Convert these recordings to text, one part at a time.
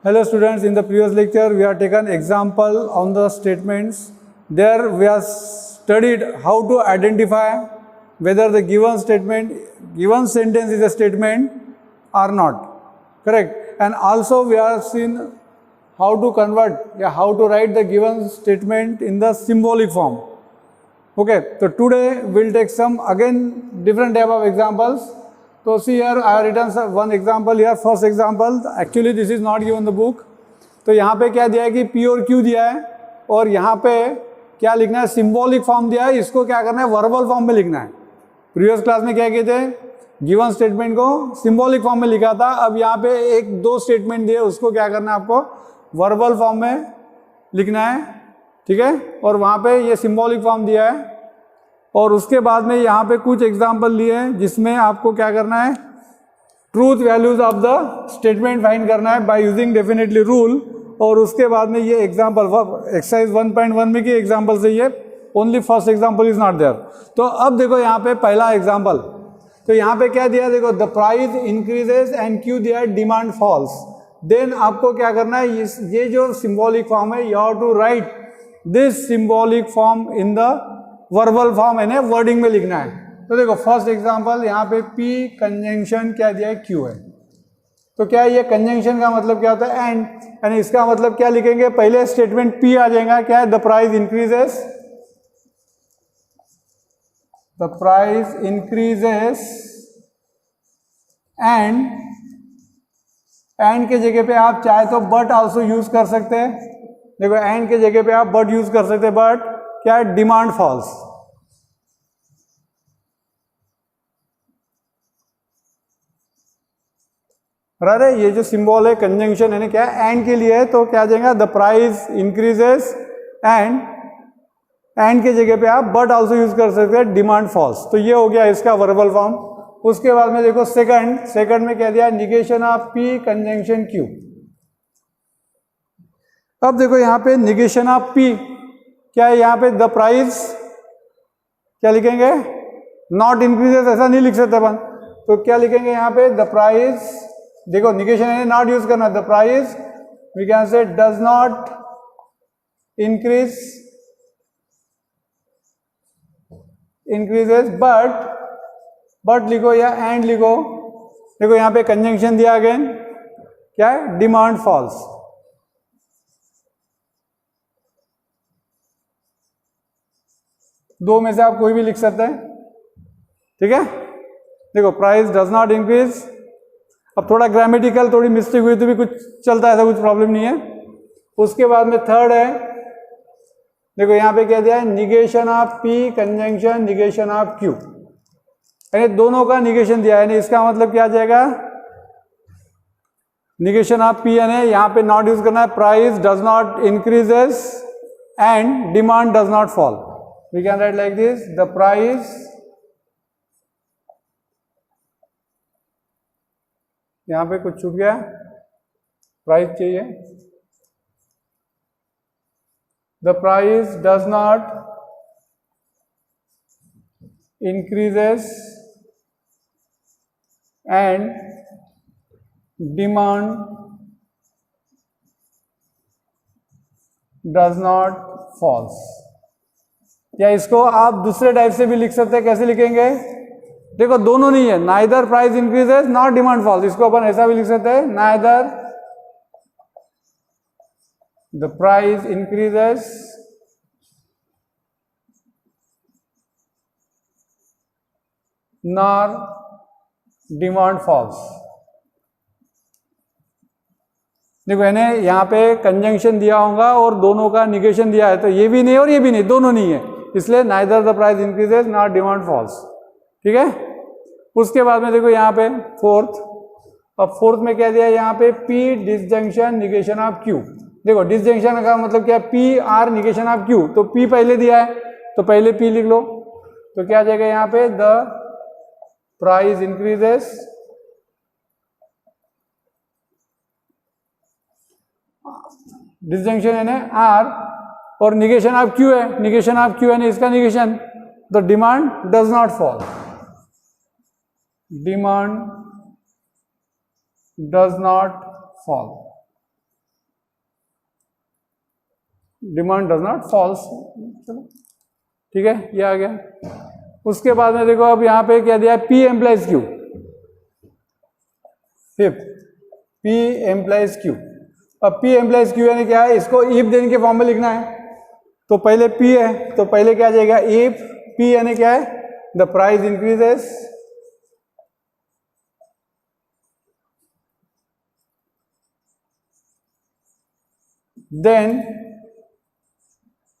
Hello students, in the previous lecture we have taken example on the statements. There we have studied how to identify whether the given sentence is a statement or not, correct? And also we have seen how to how to write the given statement in the symbolic form. Okay, so today we'll take some again different type of examples. So see here I have written one example here. First example, actually this is not given the book. तो यहाँ पे क्या दिया है कि P और Q दिया है और यहाँ पे क्या लिखना है, सिंबॉलिक फॉर्म दिया है, इसको क्या करना है, वर्बल फॉर्म में लिखना है. प्रीवियस क्लास में क्या किए थे, गिवन स्टेटमेंट को सिंबॉलिक फॉर्म में लिखा था. अब यहाँ पे एक दो स्टेटमेंट दिए, उसको क्या करना है, आपको वर्बल फॉर्म में लिखना है, ठीक है. और वहाँ पे ये सिंबॉलिक फॉर्म दिया है और उसके बाद में यहाँ पे कुछ एग्जाम्पल लिए हैं जिसमें आपको क्या करना है, truth values of the statement find करना है बाय यूजिंग डेफिनेटली रूल. और उसके बाद में ये एग्जाम्पल एक्सरसाइज 1.1 में की एग्जाम्पल से ये only first example is not there. तो अब देखो यहाँ पे पहला एग्जाम्पल, तो यहाँ पे क्या दिया, देखो the price increases and Q दिया है डिमांड फॉल्स. देन आपको क्या करना है, ये जो सिंबॉलिक फॉर्म है, you have to write this symbolic form in the verbal form, यानी वर्डिंग में लिखना है. तो देखो फर्स्ट एग्जांपल यहाँ पे P कंजंक्शन क्या दिया है, Q है. तो क्या है, ये कंजंक्शन का मतलब क्या होता है, एंड, यानी इसका मतलब क्या लिखेंगे, पहले स्टेटमेंट P आ जाएगा, क्या है, the price increases, the price increases and के जगह पे आप चाहे तो बट आल्सो यूज कर सकते हैं. देखो एंड के जगह पे आप बट यूज कर सकते हैं, बट क्या है, डिमांड फॉल्स. अरे ये जो सिंबल है कंजंक्शन है, क्या है, एंड के लिए है, तो क्या आ जाएगा, द प्राइस इंक्रीजेस एंड के जगह पे आप बट आल्सो यूज कर सकते हैं, डिमांड फॉल्स. तो ये हो गया इसका वर्बल फॉर्म. उसके बाद में देखो सेकंड में क्या दिया, negation of P conjunction Q. अब देखो यहाँ पे निगेशन ऑफ P क्या है, यहाँ पे द प्राइस क्या लिखेंगे, नॉट इंक्रीजेस, ऐसा नहीं लिख सकते अपन. तो क्या लिखेंगे यहाँ पे, द प्राइस, देखो निगेशन है, नॉट यूज करना, the price we can say does not increases but लिखो या एंड लिखो. देखो यहाँ पे कंजंक्शन दिया अगेन, क्या है, डिमांड फॉल्स. दो में से आप कोई भी लिख सकते हैं, ठीक है. देखो प्राइस डज नॉट इंक्रीज. अब थोड़ा ग्रामेटिकल थोड़ी मिस्टेक हुई तो भी कुछ चलता है, ऐसा कुछ प्रॉब्लम नहीं है. उसके बाद में थर्ड है, देखो यहाँ पे क्या दिया है, negation of P conjunction negation of Q, यानी दोनों का निगेशन दिया है. यानी इसका मतलब क्या आ जाएगा, निगेशन ऑफ P यानी यहाँ पे नॉट यूज करना है, price does not increases and demand does not fall. We can write like this, the price, यहाँ पे कुछ छूट गया, प्राइस चाहिए, the price does not increases and demand does not falls. या इसको आप दूसरे टाइप से भी लिख सकते हैं. कैसे लिखेंगे, देखो दोनों नहीं है, neither price increases not demand falls. इसको अपन ऐसा भी लिख सकते हैं, neither the price increases nor demand falls. देखो यानी यहाँ पे कंजंक्शन दिया होगा और दोनों का निगेशन दिया है, तो ये भी नहीं और ये भी नहीं, दोनों नहीं है, इसलिए neither the price increases not demand falls, ठीक है. उसके बाद में देखो यहाँ पे फोर्थ, अब फोर्थ में क्या दिया है, यहाँ पे P disjunction negation of Q. देखो डिसजंक्शन का मतलब क्या, P R negation of Q. तो P पहले दिया है तो पहले P लिख लो. तो क्या आ जाएगा यहाँ पे, द प्राइस इंक्रीजेस डिसजंक्शन यानी R और निगेशन ऑफ Q है, निगेशन ऑफ Q यानी इसका negation, the demand does not fall. Demand does not fall. Demand does not falls. चलो ठीक है, ये आ गया। उसके बाद में देखो अब यहाँ पे क्या दिया है, P implies Q। Fifth, P implies Q। अब P एम्प्लाइज Q यानी क्या है, इसको इफ देन के फॉर्म में लिखना है। तो पहले P है तो पहले क्या आ जाएगा, इफ P यानी क्या है, the price increases, then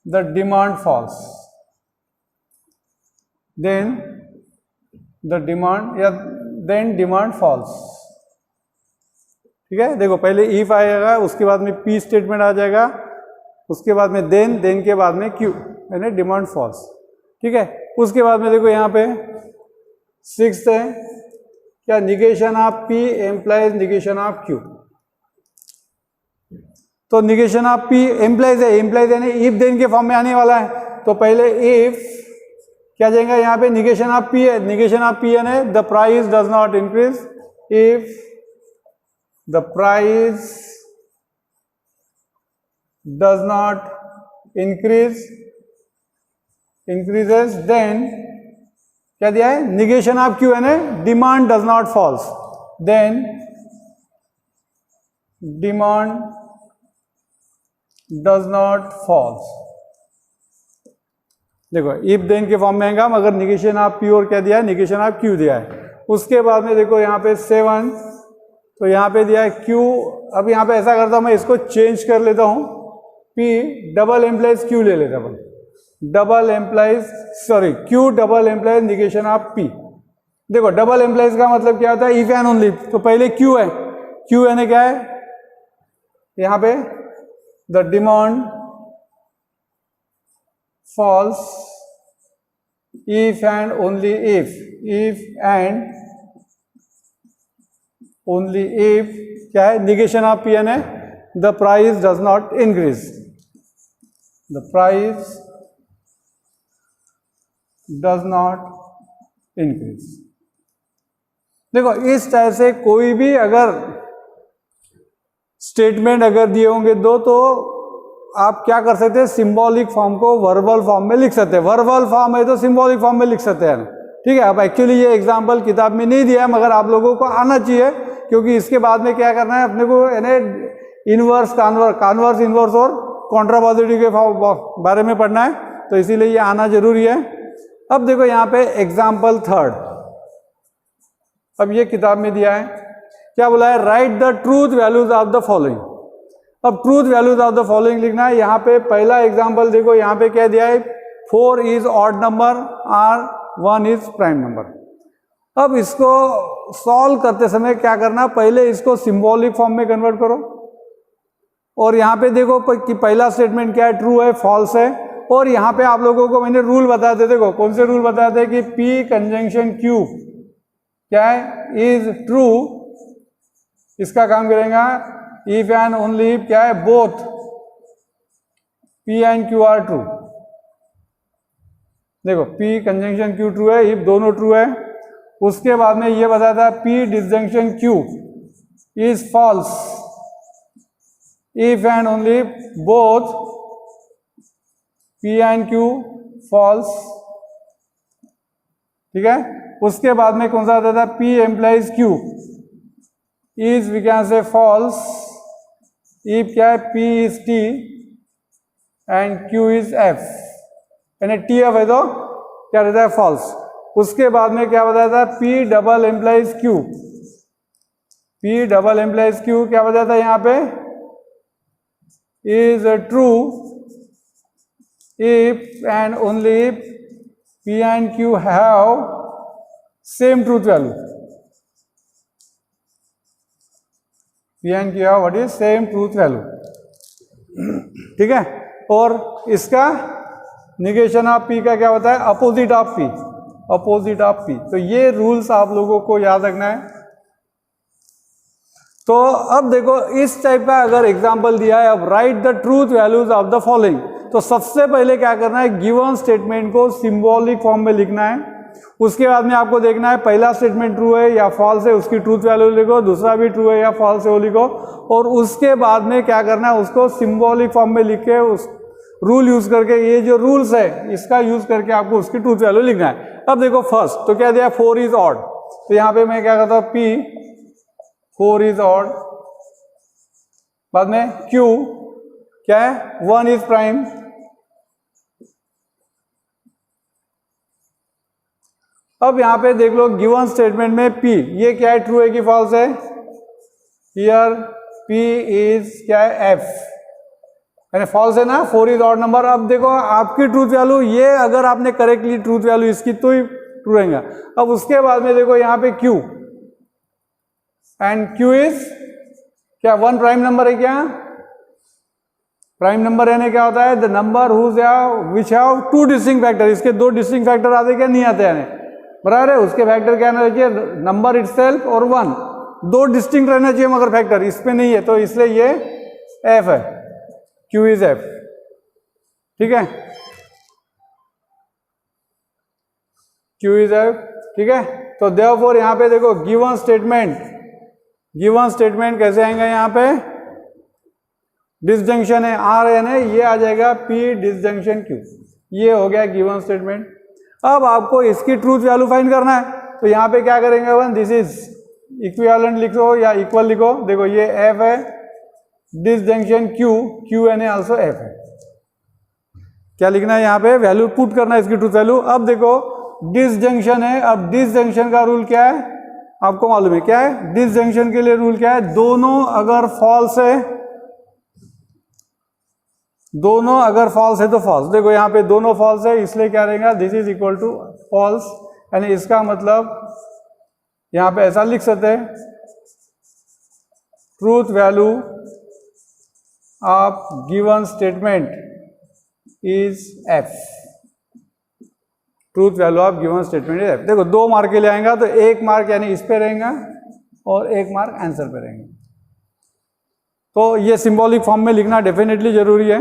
the demand falls, then the demand या then demand falls। ठीक है, देखो पहले if आएगा, उसके बाद में P स्टेटमेंट आ जाएगा, उसके बाद में then के बाद में Q यानी डिमांड फॉल्स। ठीक है, उसके बाद में देखो यहाँ पे सिक्स्थ है क्या, negation of P implies negation of Q। तो निगेशन ऑफ P एम्प्लाइज है, एम्प्लाइज यानी इफ देन के फॉर्म में आने वाला है। तो पहले इफ क्या जाएगा, यहाँ पे निगेशन ऑफ P है, निगेशन ऑफ P यानी the price does not increase, if the price does not increases then क्या दिया है, निगेशन ऑफ Q यानी demand does not falls, then demand does not falls. देखो इफ देन के form में आएगा, मगर निगेशन ऑफ P और क्या दिया है, निगेशन ऑफ Q दिया है। उसके बाद में देखो यहाँ पे 7, तो यहाँ पे दिया है Q। अब यहाँ पे ऐसा करता हूँ, मैं इसको चेंज कर लेता हूँ, P डबल एम्प्लाइज Q ले लेता हूँ, double implies sorry Q double implies negation of P। देखो डबल एम्प्लाइज का मतलब क्या होता है, इफ एंड ओनली। तो पहले Q है, Q यानी क्या है, यहाँ पे the demand falls if and only if and only if क्या है, negation of P यानी the price does not increase, the price does not increase। देखो इस टाइप से कोई भी अगर स्टेटमेंट अगर दिए होंगे दो, तो आप क्या कर सकते हैं, सिंबॉलिक फॉर्म को वर्बल फॉर्म में लिख सकते हैं। वर्बल फॉर्म है तो सिंबॉलिक फॉर्म में लिख सकते हैं। ठीक है, अब एक्चुअली ये एग्जांपल किताब में नहीं दिया है, मगर आप लोगों को आना चाहिए, क्योंकि इसके बाद में क्या करना है अपने को, यानी इनवर्स कॉन्वर्स इनवर्स और कॉन्ट्रापॉजिटिव के बारे में पढ़ना है, तो इसीलिए ये आना जरूरी है। अब देखो यहाँ पे एग्जाम्पल थर्ड, अब ये किताब में दिया है, क्या बोला है, write the truth values of the following. अब truth values of the following लिखना है। यहाँ पे पहला एग्जांपल देखो, यहाँ पे क्या दिया है, 4 इज ऑड नंबर और 1 इज प्राइम नंबर। अब इसको सॉल्व करते समय क्या करना, पहले इसको सिंबॉलिक फॉर्म में कन्वर्ट करो, और यहाँ पे देखो कि पहला स्टेटमेंट क्या है, ट्रू है फॉल्स है। और यहाँ पे आप लोगों को मैंने रूल बताया थे, देखो कौन से रूल बताए थे, कि P कंजंक्शन Q क्या है, इज ट्रू, इसका काम करेगा इफ एंड ओनली इफ क्या है, both P and Q are true. देखो P कंजंक्शन Q ट्रू है, इफ दोनों ट्रू है। उसके बाद में ये बताया था P disjunction Q is false if and only both P and Q false. ठीक है, उसके बाद में कौन सा बताया था, P implies Q is we can say false if क्या है, P is T and Q is F, यानी TF है तो क्या रहता है, फॉल्स। उसके बाद में क्या बताया था, P double implies Q, P double implies Q क्या बताया था यहाँ पे, is true if and only if P and Q have same truth value. P and Q what is same truth value. ठीक है, और इसका निगेशन ऑफ P का क्या होता है, opposite of P, opposite of P। तो ये रूल्स आप लोगों को याद रखना है। तो अब देखो इस टाइप का अगर एग्जांपल दिया है, अब right the truth values of the following, तो सबसे पहले क्या करना है, गिवन स्टेटमेंट को सिंबॉलिक फॉर्म में लिखना है। उसके बाद में आपको देखना है पहला स्टेटमेंट ट्रू है या फॉल्स है, उसकी ट्रूथ वैल्यू लिखो, दूसरा भी ट्रू है या फॉल्स है वो लिखो, और उसके बाद में क्या करना है, उसको सिंबॉलिक फॉर्म में लिख के रूल यूज करके, ये जो रूल्स है इसका यूज करके आपको उसकी ट्रूथ वैल्यू लिखना है। अब देखो फर्स्ट तो क्या दिया, 4 इज ऑड, तो यहाँ पे मैं क्या करता हूँ P 4 इज ऑड, बाद में Q क्या है 1 इज प्राइम, अब यहां पे देख लो गिवन स्टेटमेंट में P ये क्या है, ट्रू है कि फॉल्स है, हियर P इज क्या है F, यानी फॉल्स है ना, 4 इज ऑड नंबर। अब देखो आपकी ट्रूथ वैल्यू, ये अगर आपने करेक्टली ट्रूथ वैल्यू इसकी तो ही ट्रू रहेगा। अब उसके बाद में देखो यहाँ पे Q, एंड Q इज क्या 1 प्राइम नंबर है, क्या प्राइम नंबर यानी क्या होता है, the number whose which have 2 distinct factor, इसके 2 डिस्टिंक्ट फैक्टर आते क्या, नहीं आते यानी बराबर है, उसके फैक्टर क्या रहना चाहिए, नंबर इटसेल्फ और 1, 2 डिस्टिंक्ट रहना चाहिए मगर फैक्टर इस पे नहीं है, तो इसलिए ये F है, Q इज F, ठीक है, Q इज F, ठीक है। तो देयरफॉर यहाँ पे देखो गिवन स्टेटमेंट कैसे आएंगे, यहाँ पे डिसजंक्शन है R है ना, ये आ जाएगा P डिसजंक्शन Q, ये हो गया गिवन स्टेटमेंट। अब आपको इसकी ट्रूथ वैल्यू फाइंड करना है, तो यहाँ पे क्या करेंगे वन, दिस इज इक्विवेलेंट लिखो या इक्वल लिखो, देखो ये F है, डिसजंक्शन Q यानी आल्सो F है, क्या लिखना है यहाँ पे, वैल्यू पुट करना है इसकी ट्रूथ वैल्यू। अब देखो डिसजंक्शन है, अब डिसजंक्शन का रूल क्या है आपको मालूम है, क्या है डिसजंक्शन के लिए रूल क्या है, दोनों अगर फॉल्स है तो फॉल्स, देखो यहाँ पे दोनों फॉल्स है इसलिए क्या रहेगा, this is equal to false, यानी इसका मतलब यहाँ पे ऐसा लिख सकते हैं, truth value of given statement is F, truth value of given statement is F। देखो 2 मार्क के लिए आएगा, तो 1 मार्क यानी इस पे रहेगा और 1 मार्क आंसर पे रहेगा, तो ये सिंबॉलिक फॉर्म में लिखना डेफिनेटली जरूरी है।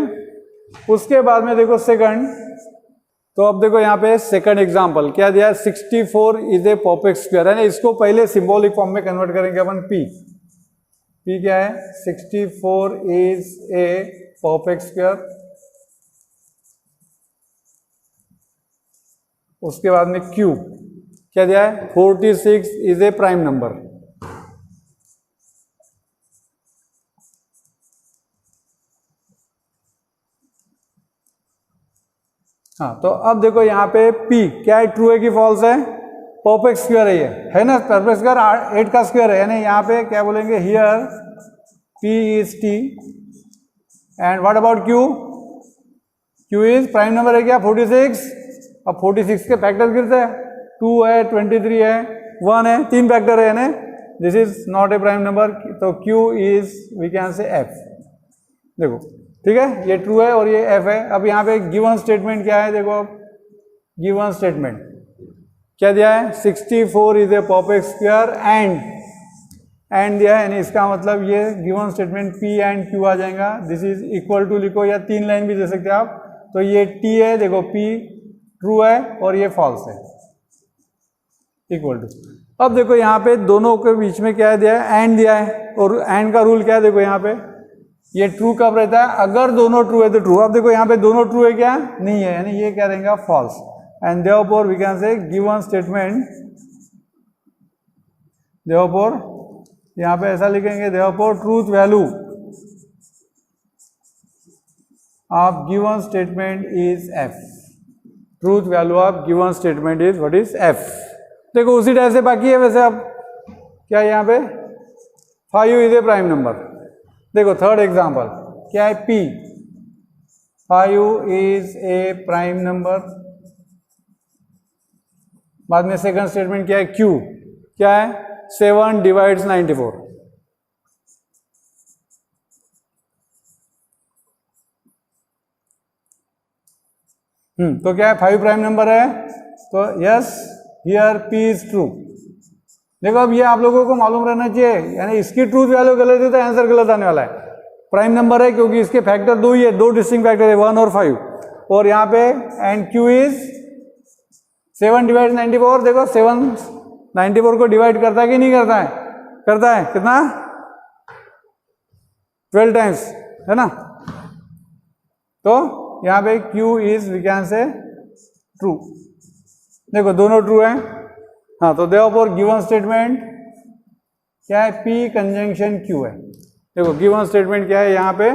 उसके बाद में देखो सेकंड, तो अब देखो यहाँ पे सेकंड एग्जांपल क्या दिया है, 64 इज ए परफेक्ट स्क्वायर, है ना, इसको पहले सिंबॉलिक फॉर्म में कन्वर्ट करेंगे अपन, P क्या है, 64 इज ए परफेक्ट स्क्वायर, उसके बाद में Q क्या दिया है, 46 इज ए प्राइम नंबर, हाँ, तो अब देखो यहाँ पे P क्या है, ट्रू है कि फॉल्स है, परफेक्ट स्क्वायर है ये, है ना, परफेक्ट स्क्वायर 8 का स्क्वायर है, यानी यहाँ पे क्या बोलेंगे, here P is T, and what about Q is prime number है क्या 46, अब 46 के फैक्टर गिरते हैं, 2 है 23 है 1 है, 3 फैक्टर है, यानी this is not a prime number, तो Q is we can say F, देखो ठीक है, ये ट्रू है और ये F है। अब यहाँ पे गिवन स्टेटमेंट क्या है, देखो गिवन स्टेटमेंट क्या दिया है, 64 is a perfect square and दिया है, यानी इसका मतलब ये given statement P and Q आ जाएगा, दिस इज इक्वल टू लिखो या 3 लाइन भी दे सकते हैं आप, तो ये T है, देखो P ट्रू है और ये फॉल्स है, इक्वल टू। अब देखो यहाँ पे दोनों के बीच में क्या दिया है, एंड दिया है, और एंड का रूल क्या है, देखो यहाँ पे ये ट्रू कब रहता है, अगर दोनों ट्रू है तो ट्रू। अब देखो यहाँ पे दोनों ट्रू है क्या, नहीं है, यानी ये क्या रहेगा false, and therefore we can say given statement, therefore यहाँ पे ऐसा लिखेंगे, therefore truth value of given statement is F, truth value of given statement is what is F। देखो उसी टाइप से बाकी है वैसे, अब क्या यहाँ पे 5 इज ए प्राइम नंबर, देखो थर्ड एग्जांपल क्या है, P 5 is a prime number, बाद में सेकंड स्टेटमेंट क्या है, Q क्या है, 7 डिवाइड्स 94, तो क्या है 5 प्राइम नंबर है, तो yes here P is true. देखो अब ये आप लोगों को मालूम रहना चाहिए, यानी इसकी ट्रूथ वैल्यू गलत है तो आंसर गलत आने वाला है, प्राइम नंबर है क्योंकि इसके फैक्टर 2 ही है, 2 डिस्टिंक्ट फैक्टर है 1 और 5, और यहाँ पे एंड Q इज 7 डिवाइड 94, देखो 7 94 को डिवाइड करता है कि नहीं करता है, करता है, कितना 12 टाइम्स है ना, तो यहाँ पे Q is we can say true. देखो दोनों ट्रू है। हाँ, तो देयरफॉर गिवन स्टेटमेंट क्या है, P कंजंक्शन Q है। देखो गिवन स्टेटमेंट क्या है, यहाँ पे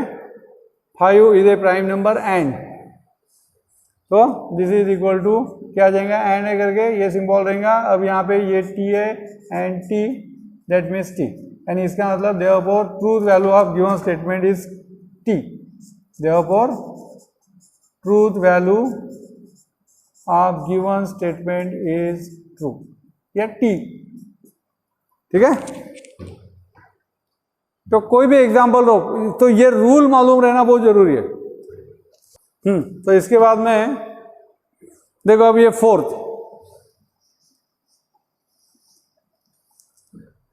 5 is a prime number and, तो दिस इज इक्वल टू क्या आ जाएगा, एंड है करके ये सिंबल रहेगा। अब यहाँ पे ये T है and T, that means T, and इसका मतलब therefore truth value of given statement is T। Therefore truth value of given statement is true, या T। ठीक है, तो कोई भी एग्जांपल लो तो ये रूल मालूम रहना बहुत जरूरी है। तो इसके बाद में देखो अब ये फोर्थ,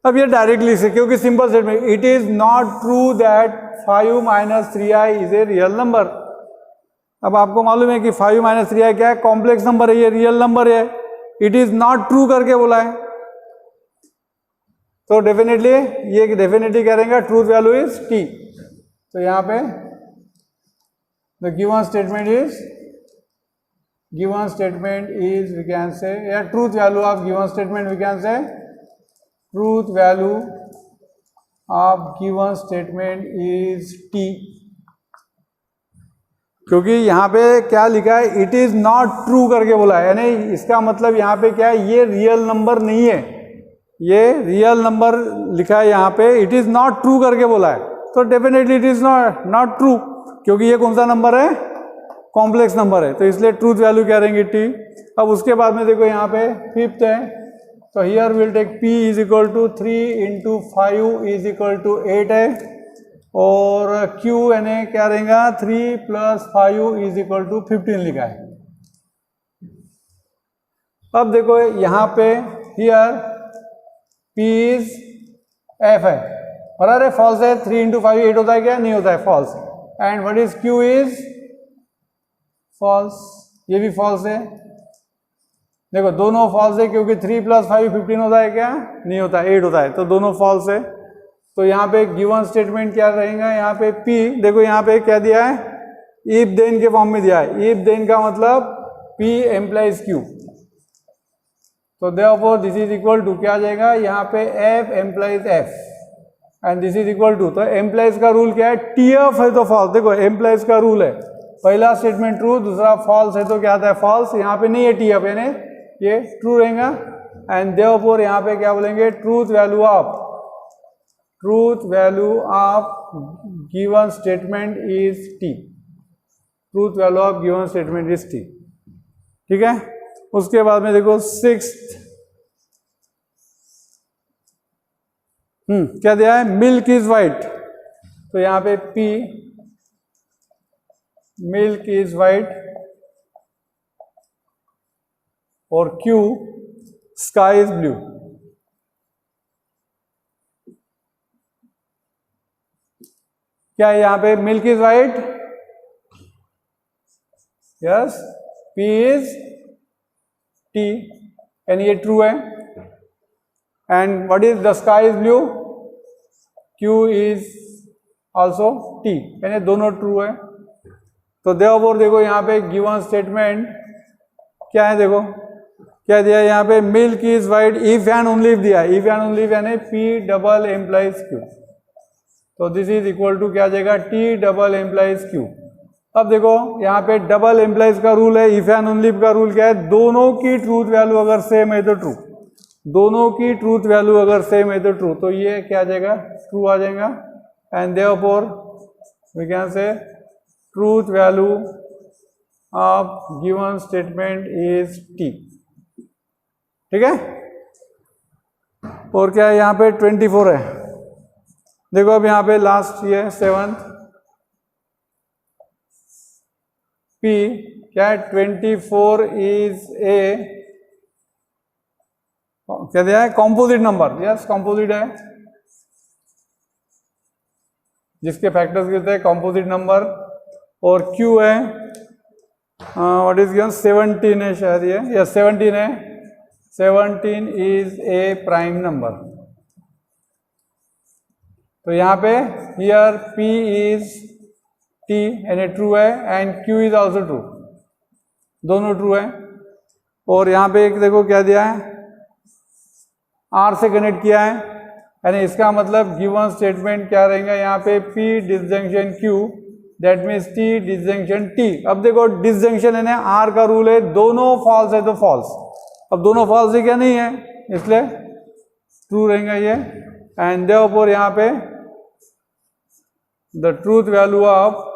अब ये डायरेक्टली से, क्योंकि simple statement, it is not true that 5 - 3i is a real number. अब आपको मालूम है कि 5 - 3i क्या है, कॉम्प्लेक्स नंबर है, ये रियल नंबर है। इट इज नॉट ट्रू करके बोला है, तो डेफिनेटली ये डेफिनेटली क्या रहेगा, ट्रूथ वैल्यू इज T। तो यहाँ पे the given statement is we can say, yeah, truth value of given statement we can say truth value of given statement is T, क्योंकि यहाँ पे क्या लिखा है, इट इज नॉट ट्रू करके बोला है, यानी इसका मतलब यहाँ पे क्या है, ये रियल नंबर नहीं है, ये रियल नंबर लिखा है यहाँ पे, इट इज नॉट ट्रू करके बोला है, तो definitely it is not true, क्योंकि ये कौन सा नंबर है, कॉम्प्लेक्स नंबर है, तो इसलिए ट्रूथ वैल्यू क्या रहेंगे T। अब उसके बाद में देखो यहाँ पे फिफ्थ है, तो here will take P is equal to 3 × 5 is equal to 8 है, और Q यानी क्या रहेगा, 3 + 5 इज इक्वल टू 15 लिखा है। अब देखो यहाँ पे हियर P इज F है, और अरे फॉल्स है, 3 × 5 8 होता है क्या, नहीं होता है, false. And what is Q is false, ये भी फॉल्स है। देखो दोनों फॉल्स है, क्योंकि 3 + 5 15 होता है क्या, नहीं होता है, 8 होता है, तो दोनों फॉल्स है। तो यहाँ पे गिवन स्टेटमेंट क्या रहेगा, यहाँ पे P, देखो यहाँ पे क्या दिया है, इफ देन के फॉर्म में दिया है। इफ देन का मतलब P एम्प्लाइज Q, तो therefore this is equal to क्या आ जाएगा, यहाँ पे F implies F and this is equal to, तो एम्प्लाइज का रूल क्या है, TF है तो फॉल्स। देखो एम्प्लाइज का रूल है, पहला स्टेटमेंट ट्रू, दूसरा फॉल्स है तो क्या आता है, फॉल्स। यहाँ पे नहीं है TF, यानी ये ट्रू रहेगा। एंड देयरफॉर यहाँ पे क्या बोलेंगे, truth value of given statement is T। Truth value of given statement is T। ठीक है, उसके बाद में देखो सिक्स्थ, क्या दिया है, मिल्क इज वाइट, तो यहाँ पे P मिल्क इज वाइट, और Q स्काई इज ब्लू। क्या है यहाँ पे, milk is white, yes, P is T, यानी ये ट्रू है। And what is the sky is blue, Q is also T, यानी दोनों ट्रू है। तो देयरफॉर देखो यहाँ पे गिवन स्टेटमेंट क्या है, देखो क्या दिया है यहाँ पे, milk is white if and only if दिया है, इफ एंड ओनली इफ यानी P डबल एम्प्लाइज Q, तो दिस इज इक्वल टू क्या आ जाएगा, T डबल एम्प्लाइज Q। अब देखो यहाँ पे डबल एम्प्लाइज का रूल है, इफ एंड ओनली इफ का रूल क्या है, दोनों की ट्रूथ वैल्यू अगर सेम है तो ट्रू, दोनों की ट्रूथ वैल्यू अगर सेम है तो ट्रू, तो ये क्या आ जाएगा, ट्रू आ जाएगा। And therefore we can say truth value of given statement is T। ठीक है, और क्या है यहाँ पे 24 है। देखो अब यहाँ पे लास्ट ये 7th P क्या है, 24 इज ए, क्या दिया है, कॉम्पोजिट नंबर, यस कॉम्पोजिट है, जिसके फैक्टर्स कितने हैं, कॉम्पोजिट नंबर। और Q है व्हाट इज गिवन, 17 है शायद ये, यस 17 है, 17 इज ए प्राइम नंबर। तो यहाँ पे हियर P इज टी यानी ट्रू है, and Q is also true, दोनों ट्रू है। और यहाँ पे एक देखो क्या दिया है, आर से कनेक्ट किया है, यानी इसका मतलब गिवन स्टेटमेंट क्या रहेगा यहाँ पे, P disjunction Q that means T disjunction T. अब देखो डिसजंक्शन है ना, आर का रूल है दोनों फॉल्स है तो फॉल्स, अब दोनों फॉल्स है क्या नहीं है, इसलिए ट्रू रहेगा ये। एंड देयरफॉर यहाँ पे the truth value of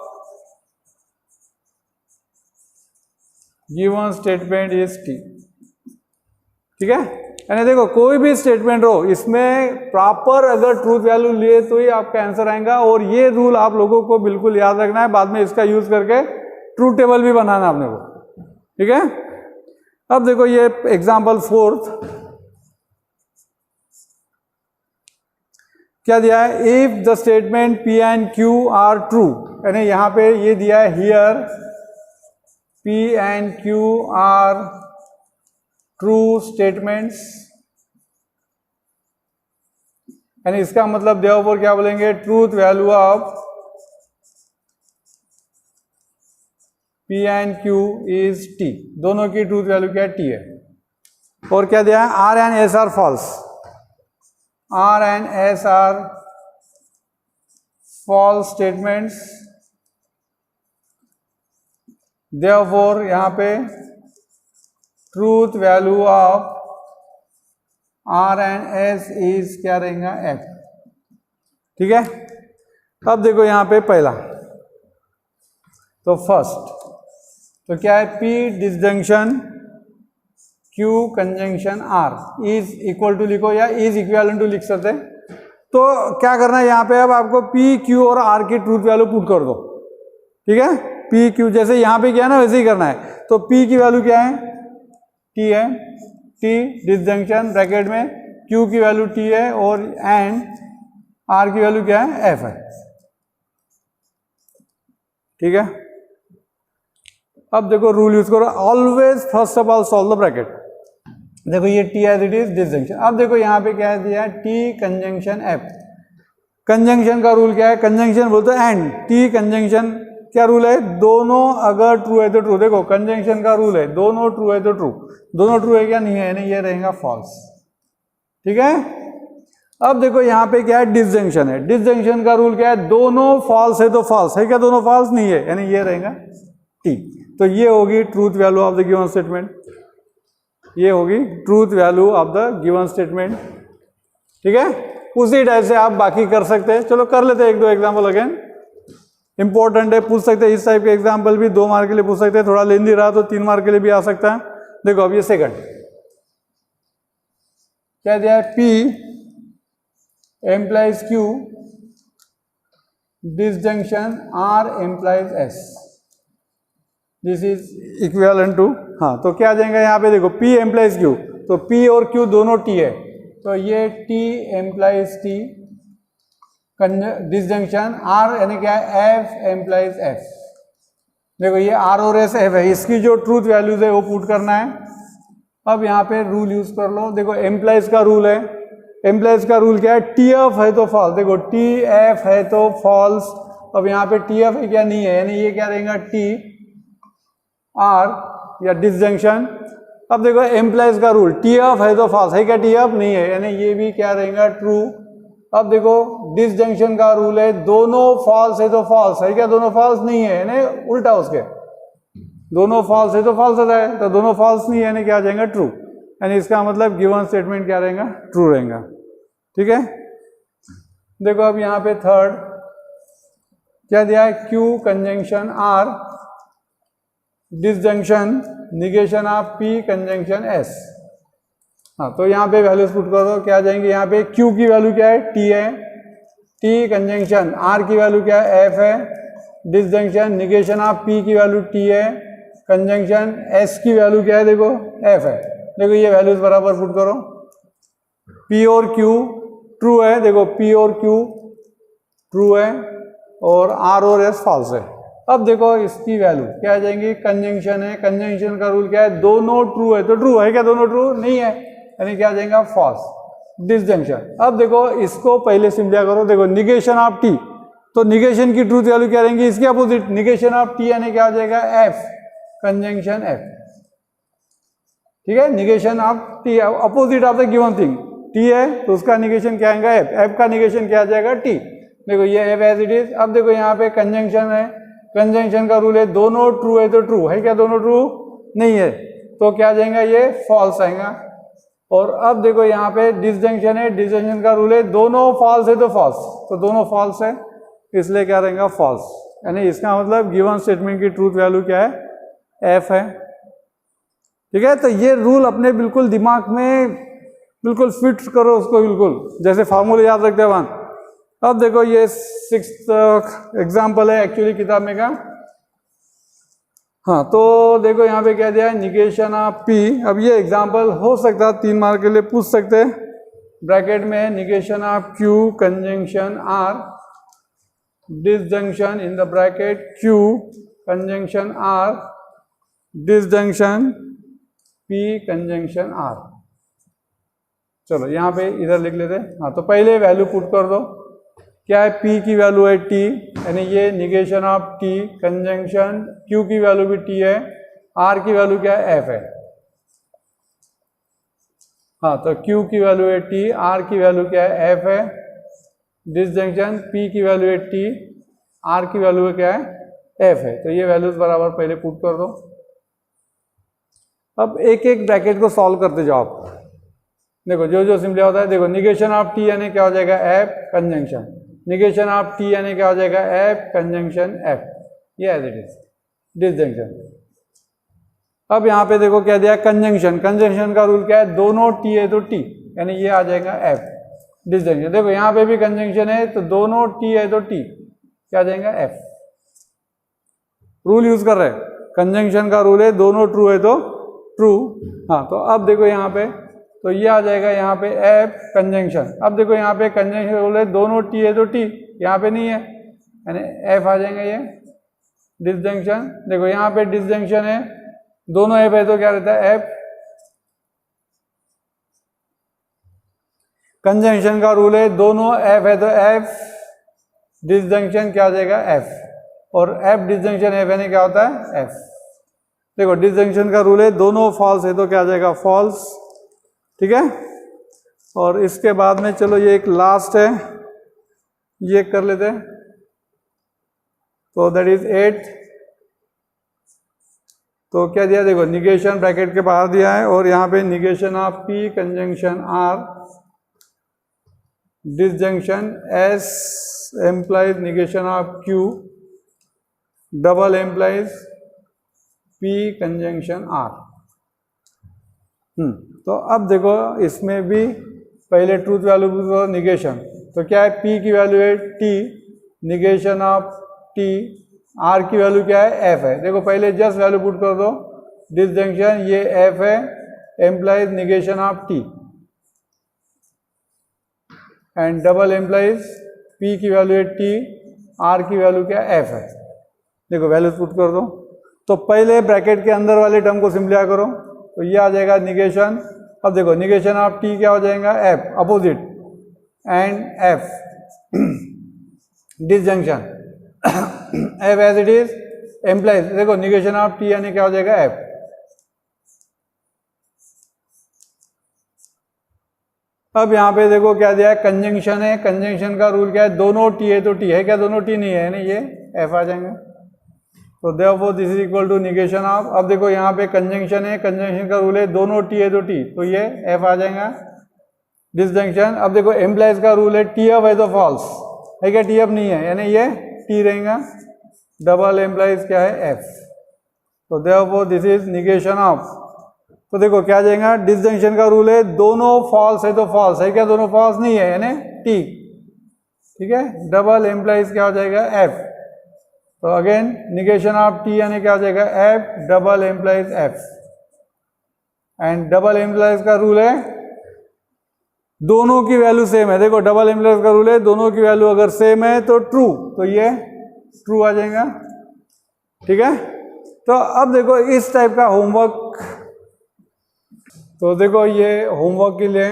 given statement is T. ठीक है, यानी देखो कोई भी स्टेटमेंट हो इसमें प्रॉपर अगर ट्रूथ वैल्यू लिए तो ही आपका आंसर आएगा। और ये रूल आप लोगों को बिल्कुल याद रखना है, बाद में इसका यूज करके ट्रूथ टेबल भी बनाना आपने को। ठीक है, अब देखो ये एग्जांपल 4 क्या दिया है, if the statement P and Q R true, यानी यहां पे ये दिया है here P and Q R true statements, यानी इसका मतलब देयरफॉर क्या बोलेंगे, truth value of P and Q is T, दोनों की ट्रूथ वैल्यू क्या है, टी है। और क्या दिया है, R and S are false, R and S are false statements, therefore यहां पे truth value of R and S is क्या रहेगा, एफ। ठीक है, अब देखो यहां पे पहला तो फर्स्ट तो क्या है, P disjunction Q conjunction R is equal to लिखो या इज इक्विवेलेंट टू लिख सकते हैं। तो क्या करना है यहाँ पे, अब आपको पी क्यू और आर की ट्रूथ वैल्यू पुट कर दो। ठीक है, पी क्यू जैसे यहाँ पे किया ना वैसे ही करना है। तो पी की वैल्यू क्या है, टी है, टी डिसजंक्शन ब्रैकेट में क्यू की वैल्यू टी है और एंड आर की वैल्यू क्या है, एफ है। ठीक है, अब देखो रूल यूज करो, always first of all solve the bracket. देखो ये T as it is disjunction. अब देखो यहाँ पे क्या दिया, टी कंजंक्शन एफ। कंजंक्शन का रूल क्या है, कंजंक्शन बोलते हैं एंड, टी कंजंक्शन क्या रूल है, दोनों अगर ट्रू है तो ट्रू। देखो कंजंक्शन का रूल है दोनों ट्रू है तो ट्रू, दोनों ट्रू है क्या नहीं है, यानी ये रहेगा फॉल्स। ठीक है, अब देखो यहाँ पे क्या है, डिसजंक्शन है, डिसजंक्शन का रूल क्या है, दोनों फॉल्स है तो फॉल्स है क्या, दोनों फॉल्स नहीं है, यानी ये रहेगा टी। तो ये होगी truth value of the given statement, ये होगी truth value of the given statement. ठीक है, उसी टाइप से आप बाकी कर सकते हैं। चलो कर लेते हैं एक दो एग्जांपल अगेन, इंपॉर्टेंट है, पूछ सकते हैं इस टाइप के एग्जांपल भी 2 मार्क के लिए पूछ सकते हैं, थोड़ा लेंदी रहा तो 3 मार्क के लिए भी आ सकता है। देखो अब ये सेकंड क्या दिया है, P implies Q disjunction R implies S, this is equivalent to, हाँ तो क्या आ जाएगा यहाँ पे, देखो P एम्प्लाइज Q, तो P और Q दोनों T है, तो ये T implies T disjunction R यानी क्या है, F एम्प्लाइज F। देखो ये R और S F है, इसकी जो ट्रूथ वैल्यूज है वो पुट करना है। अब यहाँ पे रूल यूज कर लो, देखो एम्प्लाइज का रूल है, एम्प्लाइज का रूल क्या है, TF है तो फॉल्स, देखो TF है तो फॉल्स। अब यहाँ पे TF है क्या नहीं है, यानी ये क्या रहेगा, T आर या डिसजंक्शन। अब देखो एम्प्लाइज का रूल, टी एफ है तो फॉल्स है क्या, टी एफ नहीं है, यानी ये भी क्या रहेगा, ट्रू। अब देखो डिसजंक्शन का रूल है, दोनों फॉल्स है तो फॉल्स है क्या, दोनों फॉल्स नहीं है, यानी उल्टा उसके, दोनों फॉल्स है तो फॉल्स होता है, तो दोनों फॉल्स नहीं है यानी क्या आ जाएगा, ट्रू। यानी इसका मतलब गिवन स्टेटमेंट क्या रहेगा, ट्रू रहेगा। ठीक है, देखो अब यहाँ पे थर्ड क्या दिया है, Q conjunction R disjunction negation of P conjunction S. हाँ तो यहाँ पे वैल्यूज पुट कर दो, क्या आ जाएंगे, यहाँ पे क्यू की वैल्यू क्या है, टी है, टी कंजंक्शन आर की वैल्यू क्या है, एफ है, डिसजंक्शन निगेशन ऑफ पी की वैल्यू टी है, कंजंक्शन एस की वैल्यू क्या है, देखो एफ है। देखो ये वैल्यूज बराबर पुट करो, पी और क्यू ट्रू है, देखो पी और क्यू ट्रू है और आर और एस फॉल्स है। अब देखो इसकी वैल्यू क्या आ जाएंगी, कंजंक्शन है, कंजंक्शन का रूल क्या है, दोनों ट्रू है तो ट्रू है क्या, दोनों ट्रू नहीं है, यानी क्या आ जाएगा, फॉल्स। डिसजंक्शन, अब देखो इसको पहले सिंपलिफाई करो, देखो निगेशन ऑफ टी, तो निगेशन की ट्रूथ वैल्यू क्या रहेंगी, इसके अपोजिट निगेशन ऑफ टी यानी क्या आ जाएगा एफ कंजंक्शन एफ, ठीक है। Negation of T opposite of the given thing, T है तो उसका निगेशन क्या आएगा एफ, एफ का निगेशन क्या आ जाएगा टी। देखो ये एफ एज इट इज। अब देखो यहाँ पे कंजंक्शन है, कंजंक्शन का रूल है दोनों ट्रू है तो ट्रू है, क्या दोनों ट्रू नहीं है तो क्या आ जाएगा ये फॉल्स आएगा। और अब देखो यहाँ पे डिसजंक्शन है, डिसजंक्शन का रूल है दोनों फॉल्स है तो फॉल्स, तो दोनों फॉल्स है इसलिए क्या रहेगा फॉल्स, यानी इसका मतलब गिवन स्टेटमेंट की ट्रूथ वैल्यू क्या है एफ है, ठीक है। तो ये रूल अपने बिल्कुल दिमाग में बिल्कुल फिट करो उसको, बिल्कुल जैसे फार्मूले याद रखते हैं वहां। अब देखो ये 6th एग्जाम्पल है एक्चुअली किताब में का। हाँ तो देखो यहाँ पे क्या दिया है निगेशन ऑफ पी। अब ये एग्जाम्पल हो सकता है 3 मार्क के लिए पूछ सकते हैं। ब्रैकेट में है negation of Q conjunction R, disjunction in the bracket Q conjunction R, disjunction P conjunction R. चलो यहाँ पे इधर लिख लेते हैं। हाँ तो पहले वैल्यू पुट कर दो, क्या है P की वैल्यू है T, यानी ये negation of T conjunction Q की वैल्यू भी T है, R की वैल्यू क्या है F है। हाँ तो Q की वैल्यू है T, R की वैल्यू क्या है F है, डिसजंक्शन P की वैल्यू है T, R की वैल्यू क्या है F है। तो ये वैल्यूज बराबर पहले पुट कर दो। अब एक एक ब्रैकेट को सॉल्व करते जाओ आप। देखो जो जो सिंपली होता है, देखो निगेशन ऑफ T यानी क्या हो जाएगा F conjunction, negation of T यानी क्या हो जाएगा F कंजंक्शन F, ये एज इट इज डिसजंक्शन। अब यहाँ पे देखो क्या दिया कंजंक्शन, कंजंक्शन का रूल क्या है दोनों T है तो T, यानी ये आ जाएगा F डिसजंक्शन। देखो यहाँ पे भी कंजंक्शन है तो दोनों T है तो T क्या आ जाएगा F। रूल यूज कर रहे हैं, कंजंक्शन का रूल है दोनों ट्रू है तो ट्रू। हाँ तो अब देखो यहाँ पे तो ये आ जाएगा यहाँ पे F कंजंक्शन। अब देखो यहाँ पे कंजंक्शन रूल है दोनों T है तो T, यहाँ पे नहीं है यानी F आ जाएगा ये डिसजंक्शन। देखो यहाँ पे डिसजंक्शन है दोनों F है तो क्या रहता है F। कंजंक्शन का रूल है दोनों F है तो F, डिसजंक्शन क्या आ जाएगा F, और F डिसजंक्शन F यानी क्या होता है F। देखो डिसजंक्शन का रूल है दोनों फॉल्स है तो क्या आ जाएगा फॉल्स, ठीक है। और इसके बाद में चलो ये एक लास्ट है, ये कर लेते हैं। तो दैट इज 8। तो क्या दिया देखो निगेशन ब्रैकेट के बाहर दिया है और यहाँ पे negation of P conjunction R, disjunction S implies negation of Q, double implies P conjunction R। तो अब देखो इसमें भी पहले ट्रूथ वैल्यू निगेशन, तो क्या है P की वैल्यू है T, negation of T, R की वैल्यू क्या है F है। देखो पहले जस्ट वैल्यू पुट कर दो, डिसजंक्शन ये F है implies negation of T and double implies P की वैल्यू है T, R की वैल्यू क्या है F है। देखो वैल्यू पुट कर दो। तो पहले ब्रैकेट के अंदर वाले टर्म को सिंप्लीफाई करो तो ये आ जाएगा निगेशन। अब देखो निगेशन ऑफ T क्या हो जाएगा F opposite and F disjunction F as it is implies. देखो निगेशन ऑफ T यानी क्या हो जाएगा F। अब यहाँ पे देखो क्या दिया है कंजंक्शन है, कंजंक्शन का रूल क्या है दोनों T है तो T है, क्या दोनों T नहीं है यानी ये F आ जाएंगे। तो therefore this is equal to negation of. अब देखो यहाँ पे कंजंक्शन है, कंजंक्शन का रूल है दोनों T है तो T, तो ये F आ जाएगा डिसजंक्शन। अब देखो एम्प्लाइज का रूल है T अप है तो फॉल्स है, क्या T अप नहीं है यानी ये T रहेगा, डबल एम्प्लाइज क्या है F। तो therefore this is negation of. तो देखो क्या जाएगा डिसजंक्शन का रूल है दोनों फॉल्स है तो फॉल्स है, क्या दोनों फॉल्स नहीं है यानी T, ठीक है। डबल एम्प्लाइज क्या हो जाएगा F। तो अगेन निगेशन ऑफ T यानी क्या हो जाएगा F, double implies F and double implies का रूल है दोनों की वैल्यू सेम है। देखो डबल एम्प्लाइज का रूल है दोनों की वैल्यू अगर सेम है तो ट्रू, तो ये ट्रू आ जाएगा, ठीक है। तो अब देखो इस टाइप का होमवर्क, तो देखो ये होमवर्क के लिए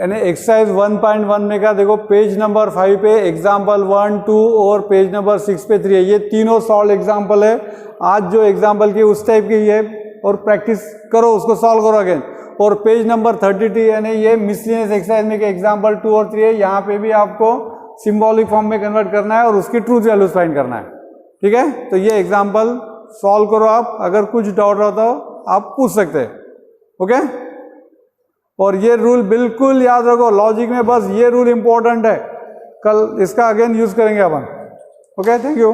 यानी एक्सरसाइज 1.1 में का देखो पेज नंबर 5 पे एग्जाम्पल 1, 2 और पेज नंबर 6 पे 3 है। ये तीनों सॉल्व एग्जाम्पल है। आज जो एग्जाम्पल की उस टाइप की है और प्रैक्टिस करो, उसको सॉल्व करो अगेन। और पेज नंबर 32 यानी ये मिसलिनियस एक्सरसाइज में के एग्जाम्पल 2 और 3 है। यहाँ पे भी आपको सिंबॉलिक फॉर्म में कन्वर्ट करना है और उसकी ट्रूथ वैल्यूज फाइंड करना है। ठीक है, तो ये एग्जाम्पल सॉल्व करो आप। अगर कुछ डाउट रहता हो आप पूछ सकते हैं। ओके, और ये रूल बिल्कुल याद रखो, लॉजिक में बस ये रूल इंपॉर्टेंट है। कल इसका अगेन यूज करेंगे अपन। Okay, thank you.